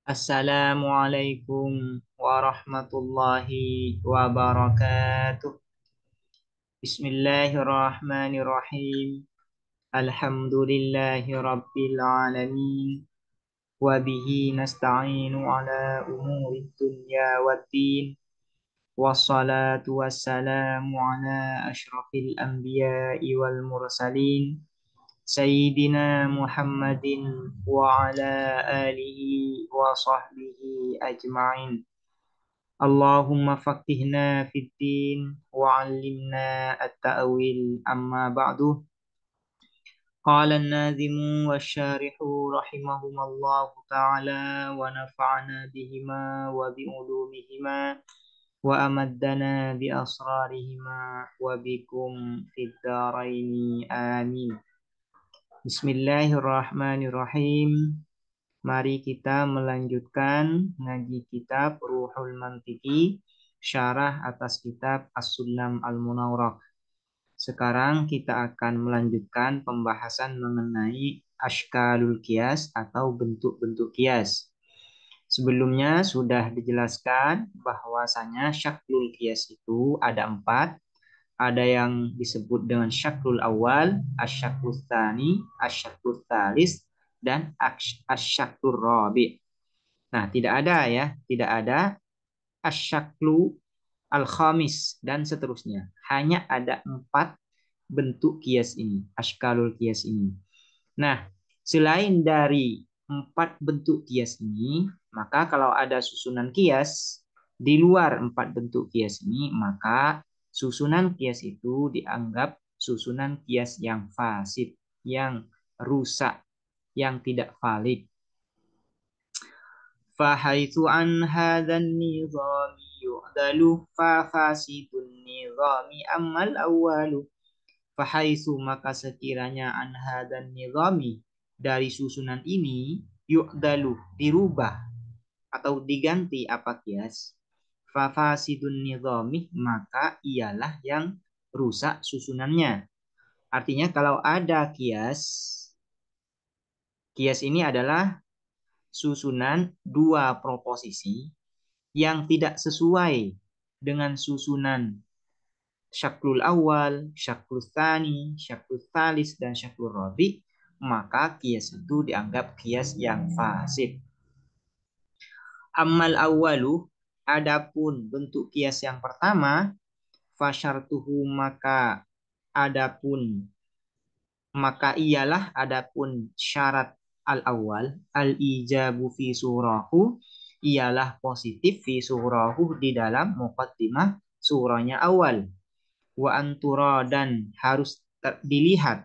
Assalamualaikum warahmatullahi wabarakatuh. Bismillahirrahmanirrahim. Alhamdulillahi rabbil alamin. Wabihi nasta'inu ala umuri dunya waddin. Wassalatu wassalamu ala ashrafil anbiya'i wal mursalin. Sayyidina Muhammadin wa ala alihi wa sahbihi ajma'in. Allahumma faqihna fid din wa 'allimna at-ta'wil amma ba'du. Qala an-nadhimu wasy-syarihu rahimahumallahu ta'ala wa nafa'ana bihima wa bi ulumihima wa amaddana bi asrarihima wa bikum fid dharaini amin. Bismillahirrahmanirrahim. Mari kita melanjutkan ngaji kitab Ruhul Mantiki, syarah atas kitab As-Sulam Al-Munawwarah. Sekarang kita akan melanjutkan pembahasan mengenai Ashkalul Qiyas atau bentuk-bentuk qiyas. Sebelumnya sudah dijelaskan bahwasanya syaklul qiyas itu ada 4. Ada yang disebut dengan syaklul awal, asyaklul tsani, asyaklul tsalis, dan asyaklul rabi'. Nah, tidak ada asyaklu al-khamis dan seterusnya. Hanya ada 4 bentuk kias ini, ashkalul kias ini. Nah, selain dari 4 bentuk kias ini, maka kalau ada susunan kias di luar 4 bentuk kias ini, maka susunan kias itu dianggap susunan kias yang fasid, yang rusak, yang tidak valid. Fahaitsu an hadzan nizami yu'dalu fa fasidun nizami ammal awwalu. Fahaitsu maka sekiranya an hadzan nizami dari susunan ini yu'dalu dirubah atau diganti apa kias. Fa fasidun nizami maka ialah yang rusak susunannya. Artinya kalau ada kias, kias ini adalah susunan 2 proposisi yang tidak sesuai dengan susunan syaklul awal, syaklul tsani, syaklul tsalis, dan syaklul rabi', maka kias itu dianggap kias yang fasid. Ammal awwalu, adapun bentuk kias yang pertama, fasyartuhu maka ialah adapun syarat al-awwal al-ijabu fi surahu ialah positif fi surahu di dalam muqaddimah surahnya awal. Wa antura dan harus dilihat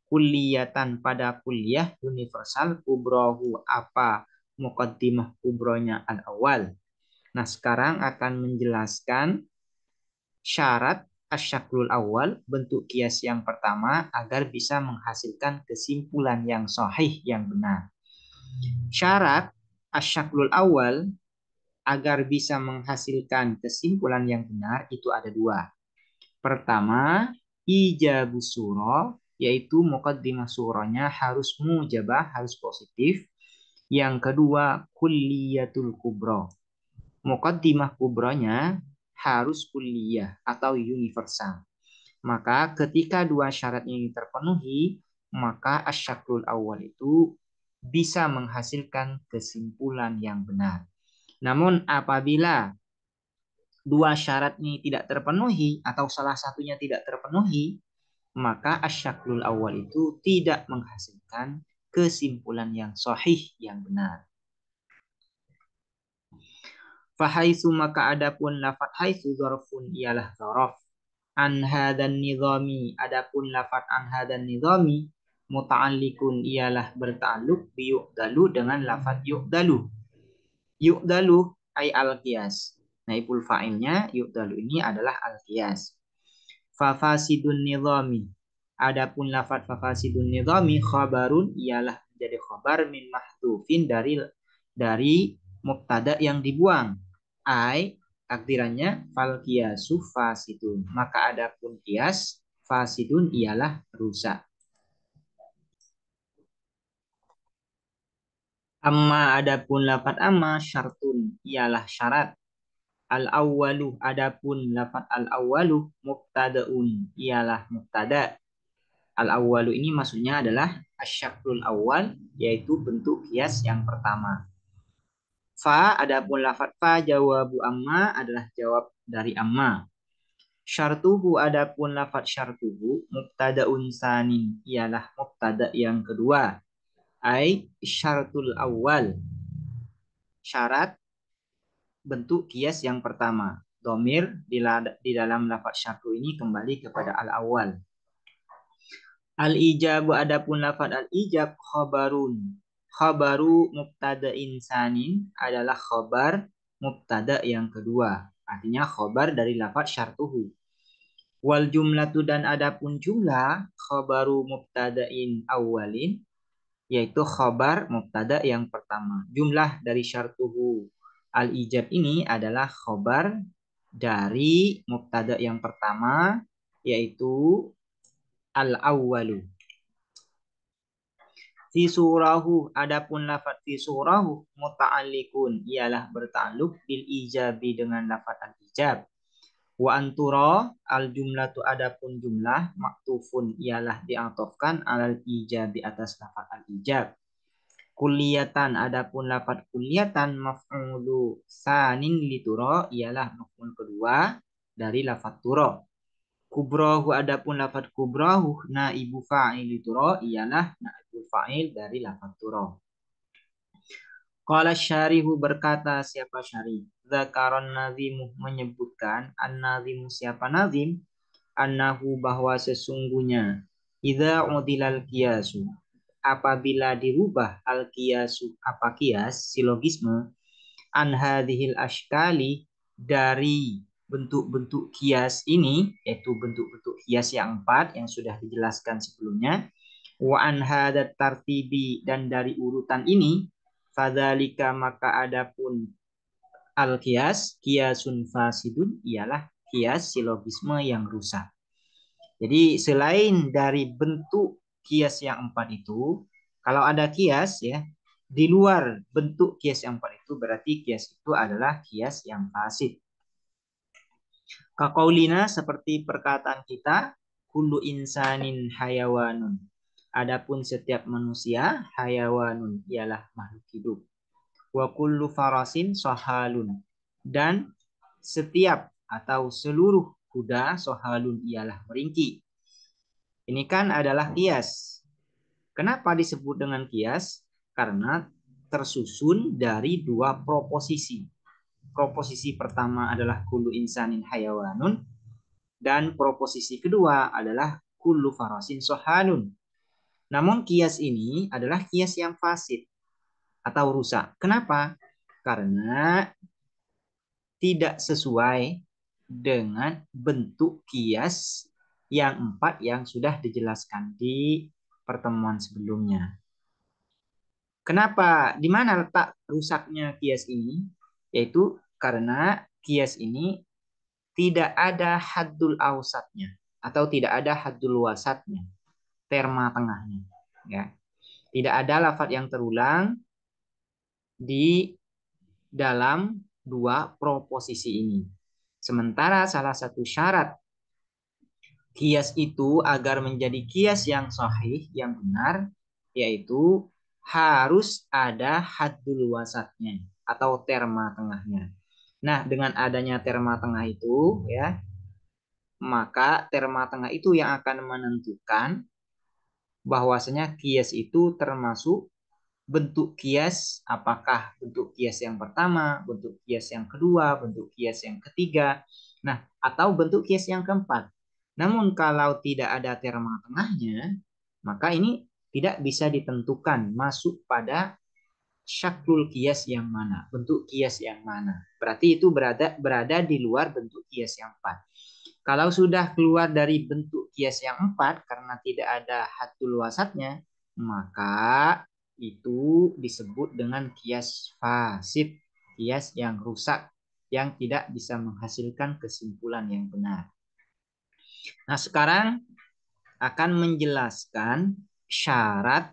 kulliyatan pada kuliah universal kubrahu apa muqaddimah kubronya al-awwal. Nah, sekarang akan menjelaskan syarat asyaklul awal, bentuk kias yang pertama agar bisa menghasilkan kesimpulan yang sahih, yang benar. Syarat asyaklul awal agar bisa menghasilkan kesimpulan yang benar itu ada 2. Pertama, ijabus surah, yaitu muqaddimah surahnya harus mujabah, harus positif. Yang kedua, kulliyatul kubro. Muqaddimah kubronya harus kulliyah atau universal. Maka ketika 2 syarat ini terpenuhi, maka asyaklul awal itu bisa menghasilkan kesimpulan yang benar. Namun apabila 2 syarat ini tidak terpenuhi atau salah satunya tidak terpenuhi, maka asyaklul awal itu tidak menghasilkan kesimpulan yang sahih, yang benar. Fahaitsu maka adapun lafat haitsu dzarfun ialah dzaraf. An hadan nizami adapun lafat an hadan nizami muta'alliqun ialah berta'alluq bi yu'dalu dengan lafat yu'dalu. Yu'dalu ay al-qiyas. Naibul fa'ilnya yu'dalu ini adalah al-qiyas. Fa fasidun nizami adapun lafat fa fasidun nizami khabarun ialah menjadi khabar min mahdhufin dari mubtada yang dibuang. Ai takdirannya fal qiyasu fasidun. Maka adapun qiyas fasidun ialah rusak. Amma adapun lafat amma syartun ialah syarat. Al-awwalu adapun lafat al-awwalu mubtadaun ialah mubtada. Al-awwalu ini maksudnya adalah asyaklul awal, yaitu bentuk kias yang pertama. Fa adapun lafat fa jawabu amma adalah jawab dari amma. Syartuhu adapun lafat syartuhu mubtadaun sanin ialah mubtada yang kedua. Ai syartul awal, syarat bentuk kias yang pertama. Domir di dalam lafaz syartu ini kembali kepada al-awwal. Al-ijab adapun lafaz al-ijab khabarun. Khabaru mubtada insanin adalah khabar mubtada yang kedua. Artinya khabar dari lafaz syartuhu. Wal jumlatu dan adapun jumlah khabaru mubtadain awalin, yaitu khabar mubtada yang pertama. Jumlah dari syartuhu al-ijab ini adalah khabar dari mubtada yang pertama, yaitu al-awwalu. Fi surahu adapun lafaz fi surahu muta'alliqun ialah bertakluk bil ijabi dengan lafaz al-ijab. Wa antura al jumlatu adapun jumlah maktufun ialah diatofkan alal ijabi atas lafaz al-ijab. Kulliyatan adapun lafaz kulliyatan maf'ulu sanin lituro ialah maf'ul kedua dari lafaz turo. Kubrahu adapun lafaz kubrahu naibu fa'il lituro ialah naibu fa'il dari lafaz turo. Qala syarihu berkata siapa syarih? Zakaron nazimu menyebutkan an-nazimu siapa nazim? Annahu bahwa sesungguhnya idza udilal qiyasu apabila dirubah al qiyasu apa qiyas silogisme an hadhil ashkali dari bentuk-bentuk kias ini, yaitu bentuk-bentuk kias yang empat yang sudah dijelaskan sebelumnya, wa an hadat tartibi dan dari urutan ini, fadzalika maka adapun al kias kiasun fasidun ialah kias silogisme yang rusak. Jadi selain dari bentuk kias yang empat itu, kalau ada kias ya di luar bentuk kias yang empat itu berarti kias itu adalah kias yang fasid. Kaqaulina seperti perkataan kita, kullu insanin hayawanun. Adapun setiap manusia hayawanun ialah makhluk hidup. Wa kullu farasin sohalun. Dan setiap atau seluruh kuda sohalun ialah meringki. Ini kan adalah kias. Kenapa disebut dengan kias? Karena tersusun dari dua proposisi. Proposisi pertama adalah kullu insanin hayawanun dan proposisi kedua adalah kullu farasin sohalun. Namun kias ini adalah kias yang fasid atau rusak. Kenapa? Karena tidak sesuai dengan bentuk kias yang empat yang sudah dijelaskan di pertemuan sebelumnya. Kenapa? Di mana letak rusaknya kias ini? Yaitu karena kias ini tidak ada haddul ausatnya atau tidak ada haddul wasatnya, terma tengahnya. Ya. Tidak ada lafaz yang terulang di dalam dua proposisi ini. Sementara salah satu syarat kias itu agar menjadi kias yang sahih, yang benar, yaitu harus ada haddul wasatnya atau terma tengahnya. Nah, dengan adanya terma tengah itu, ya, maka terma tengah itu yang akan menentukan bahwasanya kias itu termasuk bentuk kias, apakah bentuk kias yang pertama, bentuk kias yang kedua, bentuk kias yang ketiga, nah, atau bentuk kias yang keempat. Namun kalau tidak ada terma tengahnya, maka ini tidak bisa ditentukan masuk pada syaklul kias yang mana, bentuk kias yang mana. Berarti itu berada di luar bentuk kias yang empat. Kalau sudah keluar dari bentuk kias yang empat karena tidak ada haddul wasatnya, maka itu disebut dengan kias fasid, kias yang rusak, yang tidak bisa menghasilkan kesimpulan yang benar. Nah, sekarang akan menjelaskan syarat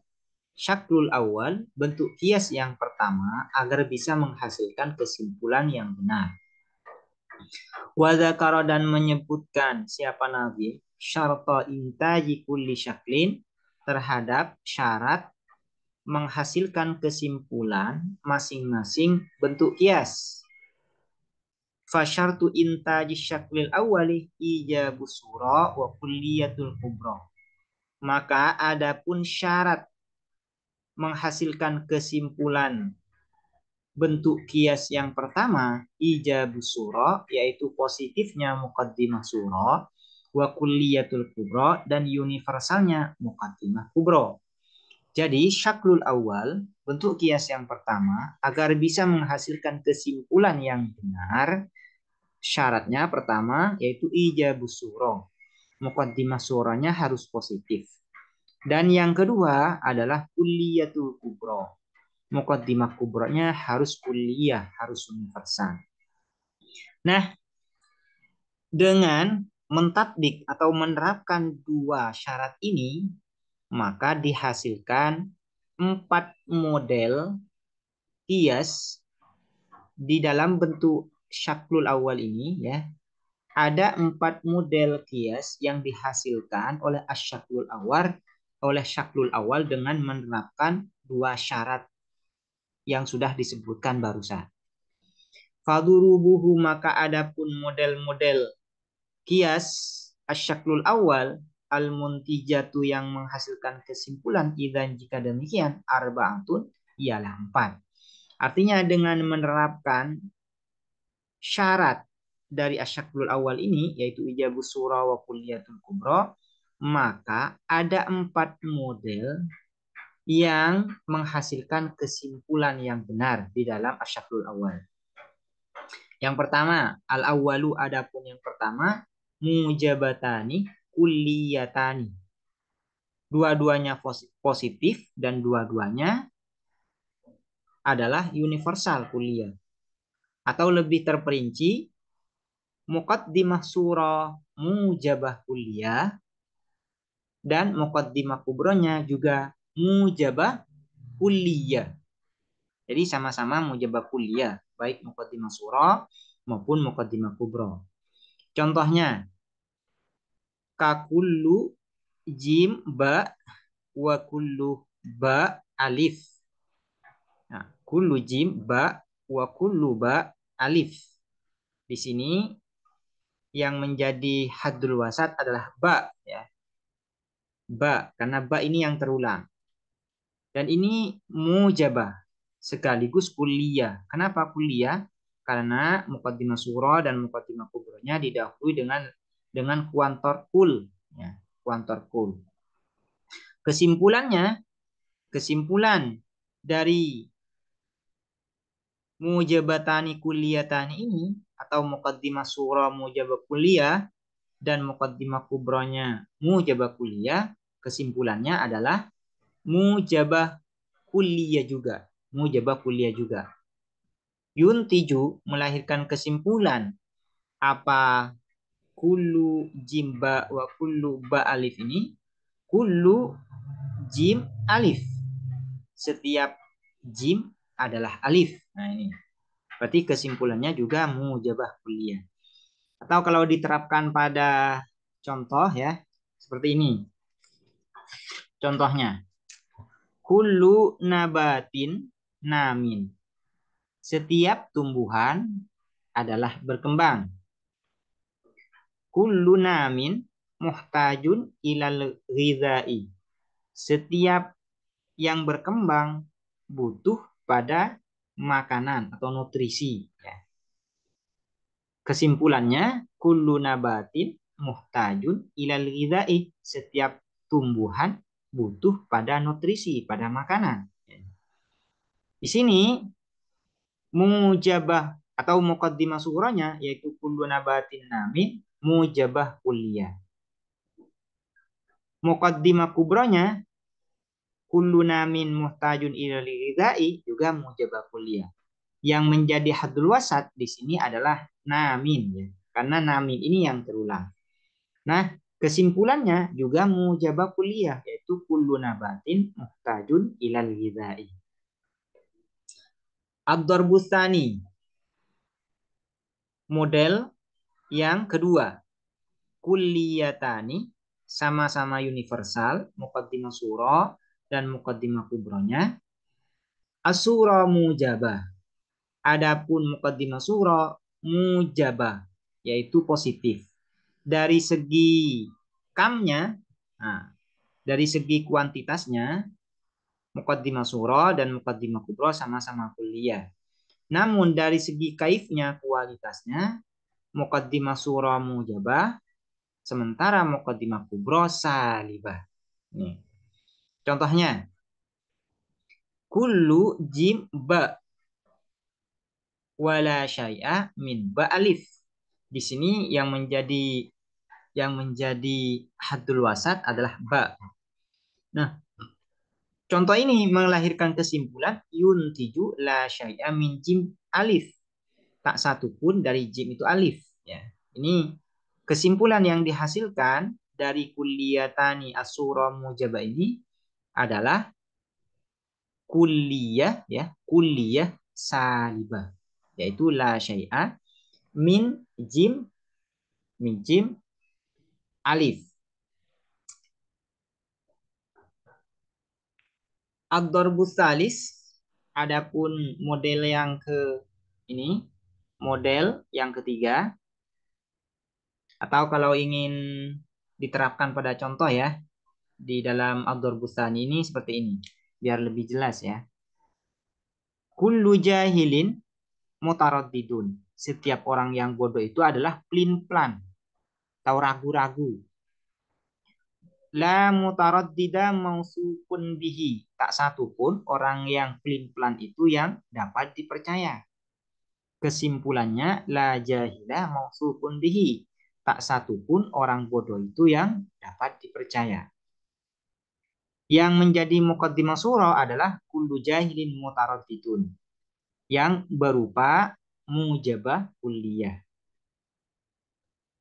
Syaklul awal, bentuk kias yang pertama agar bisa menghasilkan kesimpulan yang benar. Wadakaro dan menyebutkan siapa Nabi syarta intaji kulli syaklin terhadap syarat menghasilkan kesimpulan masing-masing bentuk kias. Fasyartu intaji syaklil awali ijabus sura wa kulliyatul kubra. Maka adapun syarat menghasilkan kesimpulan bentuk kias yang pertama ijabus sura, yaitu positifnya muqaddimah sura, wa kulliyatul kubra, dan universalnya muqaddimah kubra. Jadi syaklul awal, bentuk kias yang pertama, agar bisa menghasilkan kesimpulan yang benar, syaratnya pertama yaitu ijabus sura. Muqaddimah suranya harus positif. Dan yang kedua adalah kulliyatul kubra. Muqaddimah kubranya harus kulliyah, harus universal. Nah, dengan mentatbik atau menerapkan dua syarat ini, maka dihasilkan 4 model kias di dalam bentuk syaklul awal ini, ya. Ada 4 model kias yang dihasilkan oleh syaklul awal dengan menerapkan dua syarat yang sudah disebutkan barusan. Fadurubuhu, maka adapun model-model kias asyaklul awal al-muntijatu yang menghasilkan kesimpulan idzan jika demikian arba'atun ialah 4. Artinya dengan menerapkan syarat dari asyaklul awal ini yaitu ijabus sura wa kulliyatul kubra, maka ada 4 model yang menghasilkan kesimpulan yang benar di dalam asyaklul awal. Yang pertama, al-awwalu, adapun yang pertama, mujabatani kulliyatani. Dua-duanya positif dan dua-duanya adalah universal kulliyah. Atau lebih terperinci, muqaddimah surah mujabah kulliyah dan muqaddimah kubronya juga mujabah kulliyah. Jadi sama-sama mujabah kulliyah, baik muqaddimah surah maupun muqaddimah kubro. Contohnya, kakullu jim ba wa kullu ba alif. Nah, kullu jim ba wa kullu ba alif. Di sini yang menjadi haddul wasat adalah ba, ya. Ba, karena ba ini yang terulang. Dan ini mujabah sekaligus kulliyah. Kenapa kulliyah? Karena muqaddimah surah dan muqaddimah kubronya didahului dengan kuantor kul, ya, kuantor kul. Kesimpulan dari mujabatani kulliyatani ini atau muqaddimah surah mujabah kulliyah dan muqaddimah kubronya mujabah kulliyah, kesimpulannya adalah mujabah kulliyah juga. Mujabah kulliyah juga. Yuntiju, melahirkan kesimpulan apa kullu jimba wa kullu ba alif ini. Kullu jim alif. Setiap jim adalah alif. Nah ini. Berarti kesimpulannya juga mujabah kulliyah. Atau kalau diterapkan pada contoh, ya, seperti ini. Contohnya, kullu nabatin namin. Setiap tumbuhan adalah berkembang. Kullu namin muhtajun ilal ghidha'i. Setiap yang berkembang butuh pada makanan atau nutrisi. Ya. Kesimpulannya, kullu nabatin muhtajun ilal ghidha'i. Setiap tumbuhan butuh pada nutrisi, pada makanan. Di sini mujabah atau muqaddimah surahnya yaitu kullu nabatin namin mujabah kulliyah. Muqaddimah kubronya kullu namin muhtajun ilal ghidha'i juga mujabah kulliyah. Yang menjadi haddul wasat di sini adalah namin, ya. Karena namin ini yang terulang. Nah, Kesimpulannya juga mujabah kulliyah, yaitu kullu nabatin muhtajun ilal ghidai. Ad-darbustani, model yang kedua. Kulliyatani, sama-sama universal, muqaddimah surah dan muqaddimah kubronya. As-surah mujabah. Adapun muqaddimah surah mujabah, yaitu positif. Dari segi kamnya, nah, dari segi kuantitasnya, muqaddimah surah dan muqaddimah kubro sama-sama kulliyah. Namun dari segi kaifnya, kualitasnya, muqaddimah surah mujabah, sementara muqaddimah kubro salibah. Nih. Contohnya, kullu jim ba wala syai'a min ba alif. Di sini yang menjadi haddul wasat adalah ba. Nah, contoh ini melahirkan kesimpulan yuntiju la syai'a min jim alif. Tak satu pun dari jim itu alif. Ya. Ini kesimpulan yang dihasilkan dari kulliyatani as-surah mujabah ini adalah kulliyah salibah, yaitu la syai'a min jim alif. Ad-darbus salis, adapun model yang model yang ketiga, atau kalau ingin diterapkan pada contoh ya, di dalam ad-darbus tsani ini seperti ini, biar lebih jelas ya. Kullu jahilin mutaraddidun. Setiap orang yang bodoh itu adalah plin-plan atau ragu-ragu. La mutaraddida mausufun bihi. Tak satu pun orang yang plin-plan itu yang dapat dipercaya. Kesimpulannya, la jahilah mausufun bihi. Tak satu pun orang bodoh itu yang dapat dipercaya. Yang menjadi muqaddimah surah adalah kullu jahilin mutaraddidun, yang berupa mujabah kulliyah.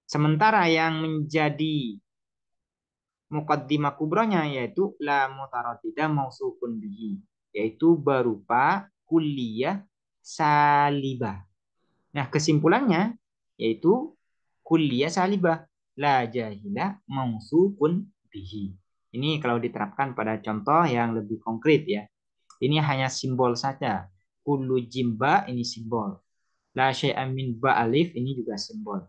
Sementara yang menjadi muqaddimah kubronya yaitu la mutaraddida mausufun bihi, yaitu berupa kulliyah salibah. Nah, kesimpulannya yaitu kulliyah salibah, la jahilah mausufun bihi. Ini kalau diterapkan pada contoh yang lebih konkret ya. Ini hanya simbol saja. Kullu jimba ini simbol. La syai'a min ba alif ini juga simbol.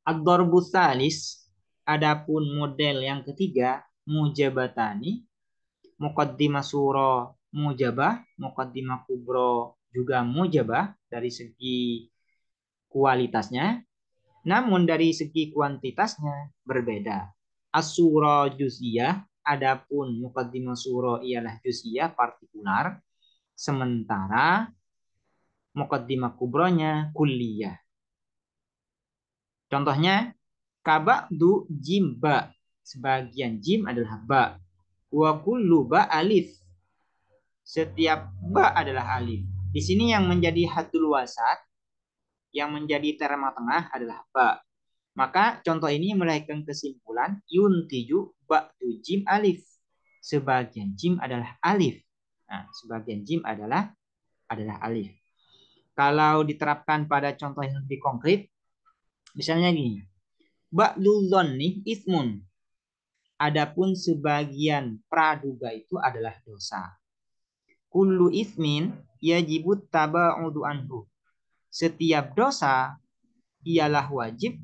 Ad-darbus salis, adapun model yang ketiga, mujabatani, muqaddimah surah mujabah, muqaddimah kubro juga mujabah dari segi kualitasnya, namun dari segi kuantitasnya berbeda. As-surah juz'iyah, adapun muqaddimah surah ialah juz'iyah partikular, sementara muqaddimah kubronya kulliyah. Contohnya, kaba'du jim ba. Sebagian jim adalah ba. Wa kullu ba alif. Setiap ba adalah alif. Di sini yang menjadi haddul wasat, yang menjadi terma tengah adalah ba. Maka contoh ini melahirkan kesimpulan yuntiju ba'du jim alif. Sebagian jim adalah alif. Nah, sebagian jim adalah alif. Kalau diterapkan pada contoh yang lebih konkret, misalnya gini. Ba'du dzanni ismun. Adapun sebagian praduga itu adalah dosa. Kullu ismin yajibut taba'udu anhu. Setiap dosa ialah wajib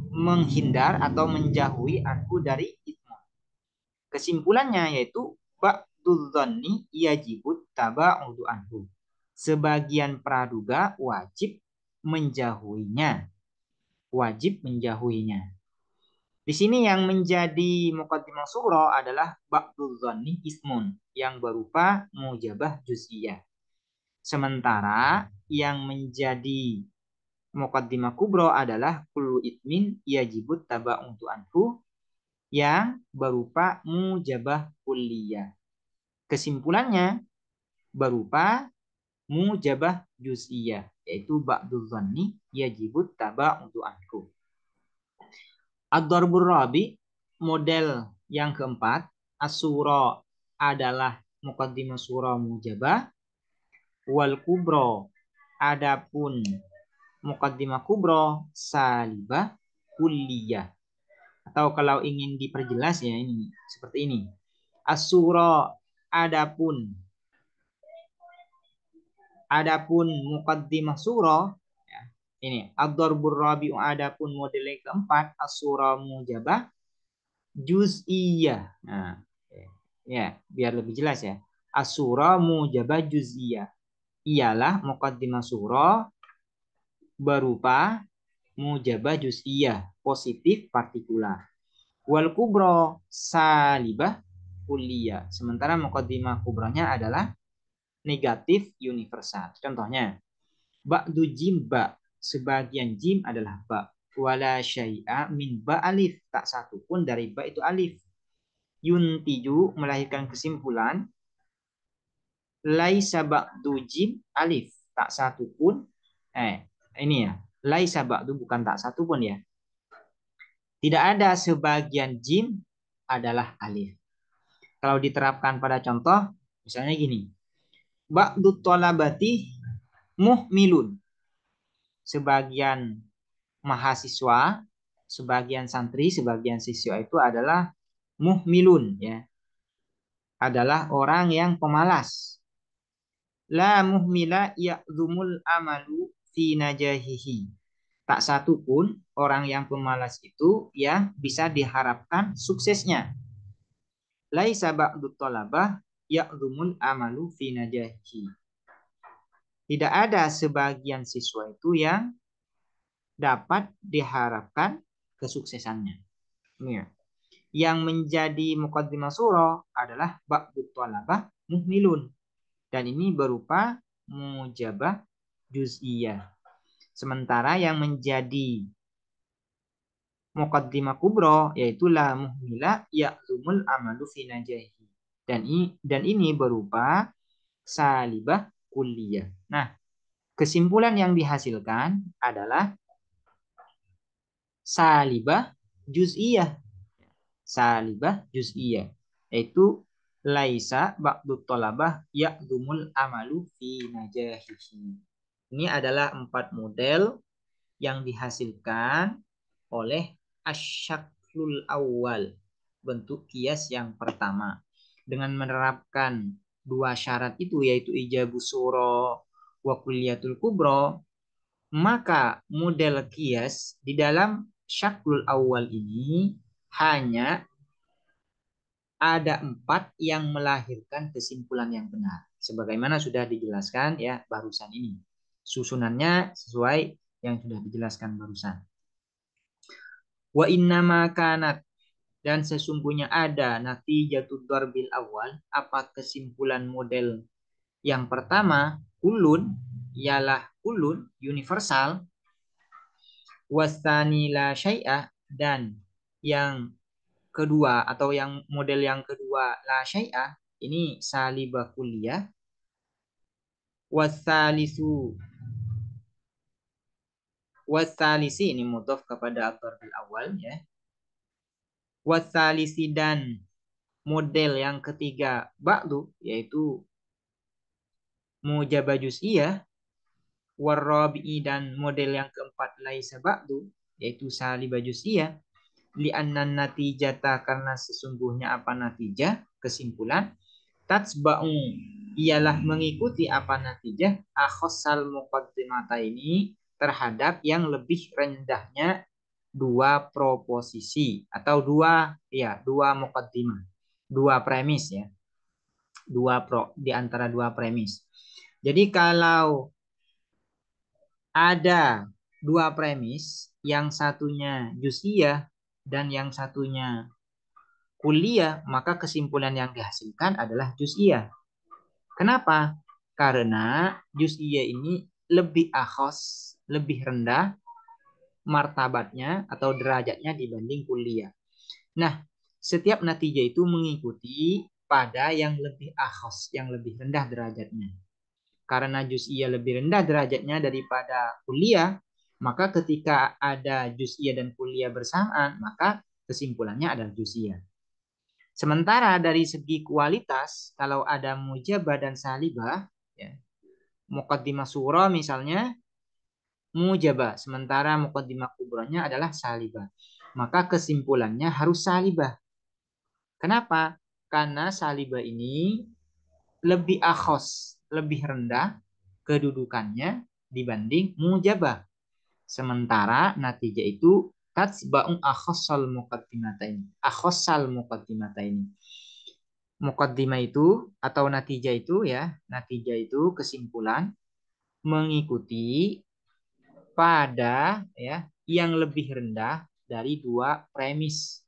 menghindar atau menjauhi anhu dari ismu. Kesimpulannya yaitu ba'du dzanni yajibut taba'udu anhu. Sebagian praduga wajib menjauhinya. Wajib menjauhinya. Di sini yang menjadi muqaddimah surah adalah ba'du dzanni ismun, yang berupa mujabah juz'iyah. Sementara yang menjadi muqaddimah kubro adalah kullu itmin yajibut taba'udu anhu, yang berupa mujabah kulliyah. Kesimpulannya berupa mujabah juz'iyah, yaitu ba'du dzanni yajibut taba'udu anhu. Ad-darbur rabi, model yang keempat, as-sura adalah muqaddimah surah mujabah, wal kubro adapun muqaddimah kubro salibah kulliyah. Atau kalau ingin diperjelas ya ini seperti ini. As-sura adapun muqaddimah surah ya, ini ad-darbur rabi'u adapun model yang keempat as-sura mujabah juz'iyah. Nah, ya, biar lebih jelas ya. As-sura mujabah juz'iyah. Ialah muqaddimah surah berupa mujabah juz'iyah, positif partikular. Wal kubro salibah kulliyah. Sementara muqaddimah kubronya adalah negatif universal. Contohnya, ba'du jim ba. Sebagian jim adalah ba. Wala syai'a min ba alif. Tak satu pun dari ba itu alif. Yuntiju melahirkan kesimpulan. Laisa ba'du jim alif. Tak satu pun. Ini ya. Laisa ba'du bukan tak satu pun ya. Tidak ada sebagian jim adalah alif. Kalau diterapkan pada contoh, misalnya gini. Ba'du tolabati muhmilun. Sebagian mahasiswa, sebagian santri, sebagian siswa itu adalah muhmilun ya. Adalah orang yang pemalas. La muhmila ya'zumul amalu fi najahihi. Tak satu pun orang yang pemalas itu yang bisa diharapkan suksesnya. Laisa ba'du talabah ya'zumul amalu fi najahihi. Tidak ada sebagian siswa itu yang dapat diharapkan kesuksesannya. Ya. Yang menjadi muqaddimah surah adalah ba'du talabah muhmilun. Dan ini berupa mujabah juz'iyah. Sementara yang menjadi muqaddimah kubro yaitu la muhmila ya'zumul amalu fi najahi. Dan ini berupa salibah kulliyah. Nah, kesimpulan yang dihasilkan adalah salibah juz'iyah. Salibah juz'iyah. Yaitu laisa ba'du tolabah ya'zumul amalu fi najahihi. Ini adalah 4 model yang dihasilkan oleh asyaklul awal, bentuk kias yang pertama. Dengan menerapkan 2 syarat itu yaitu ijabus sura wa kulliyatul kubro, maka model kias di dalam syaklul awal ini hanya ada 4 yang melahirkan kesimpulan yang benar. Sebagaimana sudah dijelaskan ya barusan ini. Susunannya sesuai yang sudah dijelaskan barusan. Wa innama kanat, dan sesungguhnya ada natijatud darbil awal, apa kesimpulan model yang pertama, kulun, ialah kulun, universal, wasani la syai'ah, dan yang kedua atau yang model yang kedua la syai'ah, ini salibah kulliyah, wasalisu wasalisi ini mudhaf kepada darbil awal ya. Wasalisi dan model yang ketiga ba'du yaitu mujabah juz'iyah, warabi'i dan model yang keempat laisa ba'du yaitu salibah juz'iyah, li'annan natijata karena sesungguhnya apa natijah kesimpulan, tatsba'u ialah mengikuti apa natijah akhassal muqaddimata ini terhadap yang lebih rendahnya 2 proposisi atau 2 muqaddimah, 2 premis ya. Di antara 2 premis. Jadi kalau ada 2 premis, yang satunya juz'iyah dan yang satunya kulliyah, maka kesimpulan yang dihasilkan adalah juz'iyah. Kenapa? Karena juz'iyah ini lebih akhos, lebih rendah martabatnya atau derajatnya dibanding kulliyah. Nah, setiap natijah itu mengikuti pada yang lebih akhos, yang lebih rendah derajatnya. Karena juz'iyah lebih rendah derajatnya daripada kulliyah, Maka ketika ada juz'iyah dan kulliyah bersamaan, maka kesimpulannya adalah juz'iyah. Sementara dari segi kualitas, kalau ada mujabah dan salibah, ya, muqaddimah surah misalnya mujabah, sementara muqaddimah kubranya adalah salibah. Maka kesimpulannya harus salibah. Kenapa? Karena salibah ini lebih akhos, lebih rendah kedudukannya dibanding mujabah. Sementara natijah itu tatsba'u akhassal muqaddimataini. Akhassal muqaddimataini. Muqaddimah itu atau natijah itu ya, natijah itu kesimpulan mengikuti pada ya yang lebih rendah dari dua premis.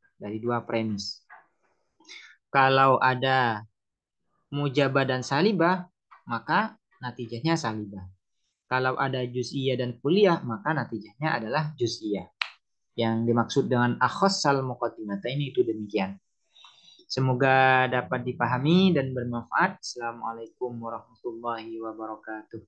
Kalau ada mujabah dan salibah, maka natijahnya salibah. Kalau ada juz'iyah dan kulliyah, maka natijahnya adalah juz'iyah. Yang dimaksud dengan akhassal muqaddimataini itu demikian. Semoga dapat dipahami dan bermanfaat. Assalamualaikum warahmatullahi wabarakatuh.